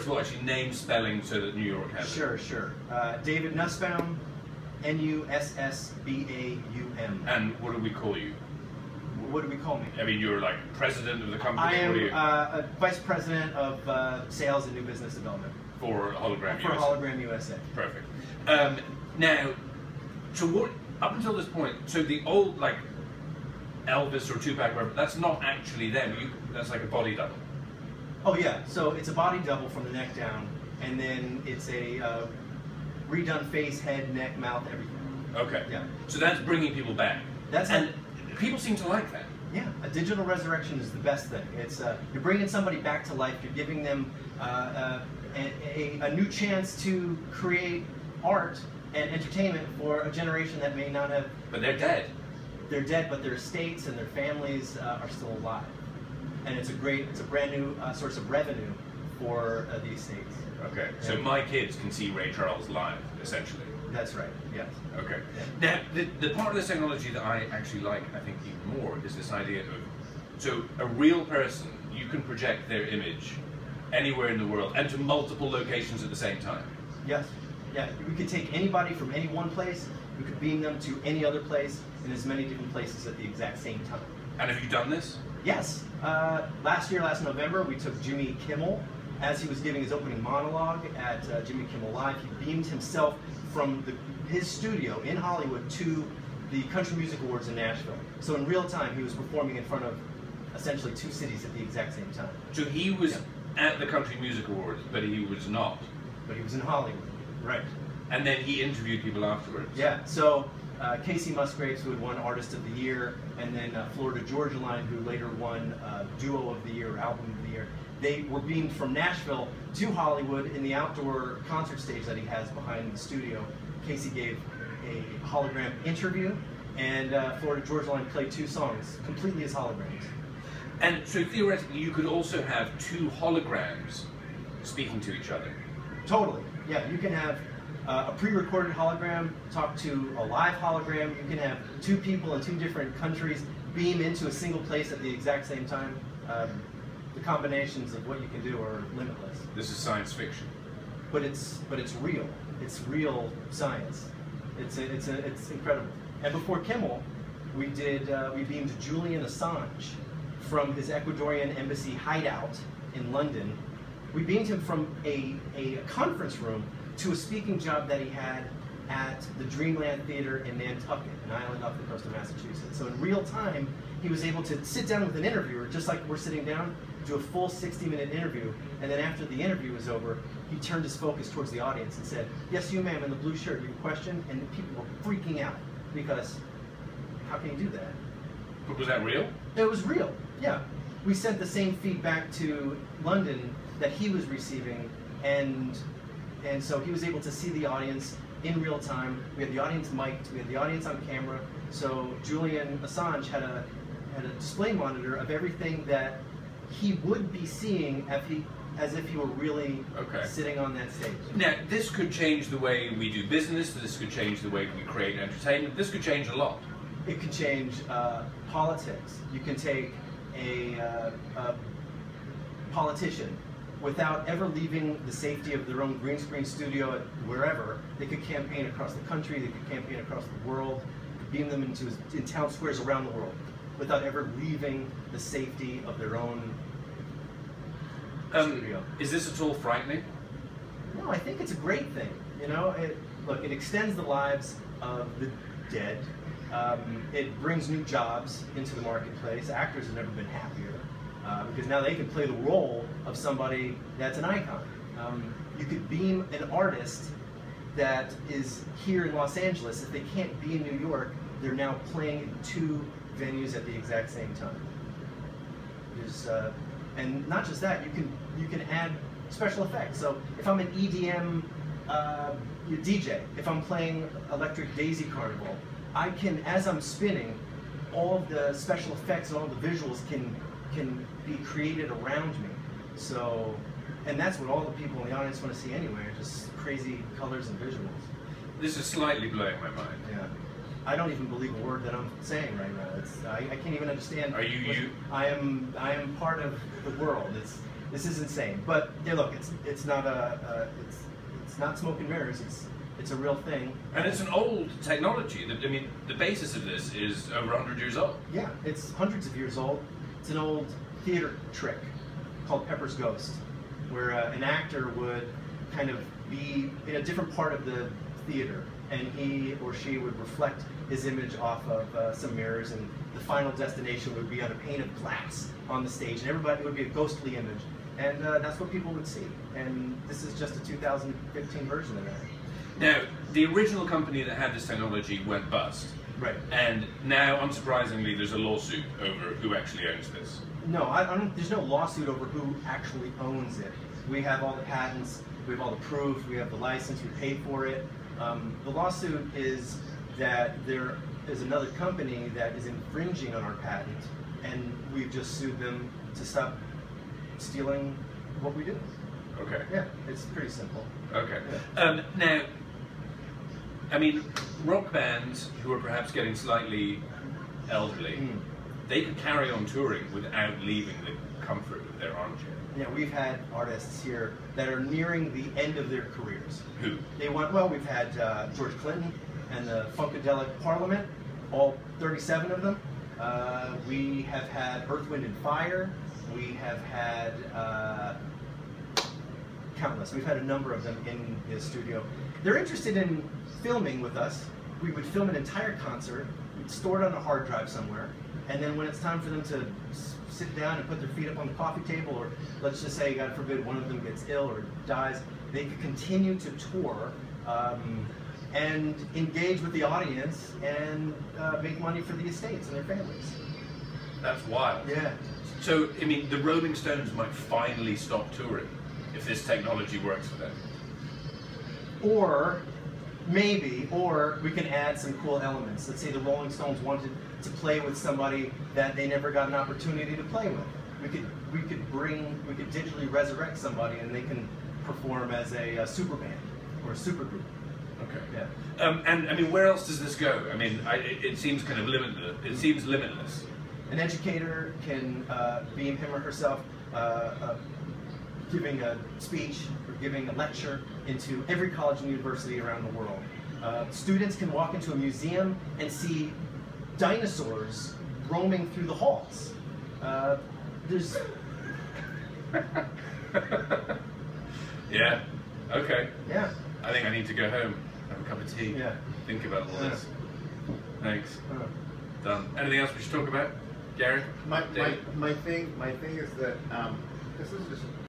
first of all, actually name spelling so that New York has Sure, sure. David Nussbaum, Nussbaum. And what do we call you? What do we call me? I mean, you're like president of the company? I am a vice president of sales and new business development. For Hologram USA? For Hologram USA. Perfect. Now, so what, up until this point, so the old, like, Elvis or Tupac, whatever, that's not actually them, that's like a body double? Oh yeah, so it's a body double from the neck down, and then it's a redone face, head, neck, mouth, everything. Okay. Yeah. So that's bringing people back. And people seem to like that. Yeah, a digital resurrection is the best thing. It's you're bringing somebody back to life. You're giving them a new chance to create art and entertainment for a generation that may not have. But they're dead. They're dead, but their estates and their families are still alive, and it's a brand new source of revenue for the estates. Okay, so my kids can see Ray Charles live, essentially. That's right, yes. Okay. Now, the part of this technology that I actually like, I think, even more, is this idea of, so a real person, you can project their image anywhere in the world and to multiple locations at the same time. Yes, yeah. We could take anybody from any one place, we could beam them to any other place in as many different places at the exact same time. And have you done this? Yes. Last November, we took Jimmy Kimmel as he was giving his opening monologue at Jimmy Kimmel Live. He beamed himself from his studio in Hollywood to the Country Music Awards in Nashville. So in real time, he was performing in front of essentially two cities at the exact same time. So he was at the Country Music Awards, but he was not. But he was in Hollywood, right. And then he interviewed people afterwards. Yeah, so Casey Musgraves, who had won Artist of the Year, and then Florida Georgia Line, who later won Duo of the Year, or Album of the Year, they were beamed from Nashville to Hollywood in the outdoor concert stage that he has behind the studio. Casey gave a hologram interview, and Florida Georgia Line played 2 songs, completely as holograms. And so theoretically, you could also have 2 holograms speaking to each other. Totally, yeah. You can have a pre-recorded hologram talk to a live hologram. You can have 2 people in 2 different countries beam into a single place at the exact same time. The combinations of what you can do are limitless. This is science fiction. But it's real. It's real science. It's incredible. And before Kimmel, we beamed Julian Assange from his Ecuadorian embassy hideout in London. We beamed him from a conference room to a speaking job that he had at the Dreamland Theater in Nantucket, an island off the coast of Massachusetts. So in real time, he was able to sit down with an interviewer, just like we're sitting down, do a full 60-minute interview, and then after the interview was over, he turned his focus towards the audience and said, "Yes, you ma'am, in the blue shirt, you have a question?" And the people were freaking out, because how can you do that? But was that real? It was real, yeah. We sent the same feedback to London that he was receiving, and so he was able to see the audience in real time. We had the audience mic'd, we had the audience on camera, so Julian Assange had a display monitor of everything that he would be seeing as if he were really sitting on that stage. Now, this could change the way we do business, this could change the way we create entertainment, this could change a lot. It could change politics. You can take a politician without ever leaving the safety of their own green screen studio at wherever. They could campaign across the country, they could campaign across the world, you could beam them in town squares around the world without ever leaving the safety of their own studio. Is this at all frightening? No, I think it's a great thing. You know, look, it extends the lives of the dead. It brings new jobs into the marketplace. Actors have never been happier because now they can play the role of somebody that's an icon. You could beam an artist that is here in Los Angeles. If they can't be in New York, they're now playing in 2 venues at the exact same time. And not just that, you can add special effects. So if I'm an EDM DJ, if I'm playing Electric Daisy Carnival, I can, as I'm spinning, all of the special effects and all the visuals can be created around me. So, and that's what all the people in the audience want to see anyway, just crazy colors and visuals. This is slightly blowing my mind. Yeah. I don't even believe a word that I'm saying right now. I can't even understand. Are you? I am part of the world. This is insane. But yeah, look, it's not it's not smoke and mirrors. It's a real thing. And it's an old technology. I mean, the basis of this is over 100 years old. Yeah, it's hundreds of years old. It's an old theater trick called Pepper's Ghost, where an actor would kind of be in a different part of the theater, and he or she would reflect his image off of some mirrors, and the final destination would be on a pane of glass on the stage, and everybody would be a ghostly image, and that's what people would see. And this is just a 2015 version of that. Now, the original company that had this technology went bust. Right. And now, unsurprisingly, there's a lawsuit over who actually owns this. No, there's no lawsuit over who actually owns it. We have all the patents, we have all the proof, we have the license, we paid for it. The lawsuit is that there is another company that is infringing on our patent, and we've just sued them to stop stealing what we do. Okay. Yeah, it's pretty simple. Okay. Yeah. Now, I mean, rock bands who are perhaps getting slightly elderly, they could carry on touring without leaving the comfort of their armchair. Yeah, we've had artists here that are nearing the end of their careers. Who? Well, we've had George Clinton and the Funkadelic Parliament, all 37 of them. We have had Earth, Wind and Fire. We have had countless. We've had a number of them in the studio. They're interested in filming with us. We would film an entire concert, we'd store it on a hard drive somewhere, and then when it's time for them to sit down and put their feet up on the coffee table, or let's just say, God forbid, one of them gets ill or dies, they could continue to tour and engage with the audience and make money for the estates and their families. That's wild. Yeah. So, I mean, the Rolling Stones might finally stop touring if this technology works for them. Or maybe, or we can add some cool elements. Let's say the Rolling Stones wanted to play with somebody that they never got an opportunity to play with. We could digitally resurrect somebody, and they can perform as a super band or a super group. Okay. Yeah. And I mean, where else does this go? I mean, it seems kind of limitless. It seems limitless. An educator can beam him or herself giving a speech or giving a lecture into every college and university around the world. Students can walk into a museum and see dinosaurs roaming through the halls. There's... Yeah, okay. Yeah. I think I need to go home, have a cup of tea, Yeah. think about all this. Thanks. Uh, Done. Anything else we should talk about? Gary? My thing is that this is just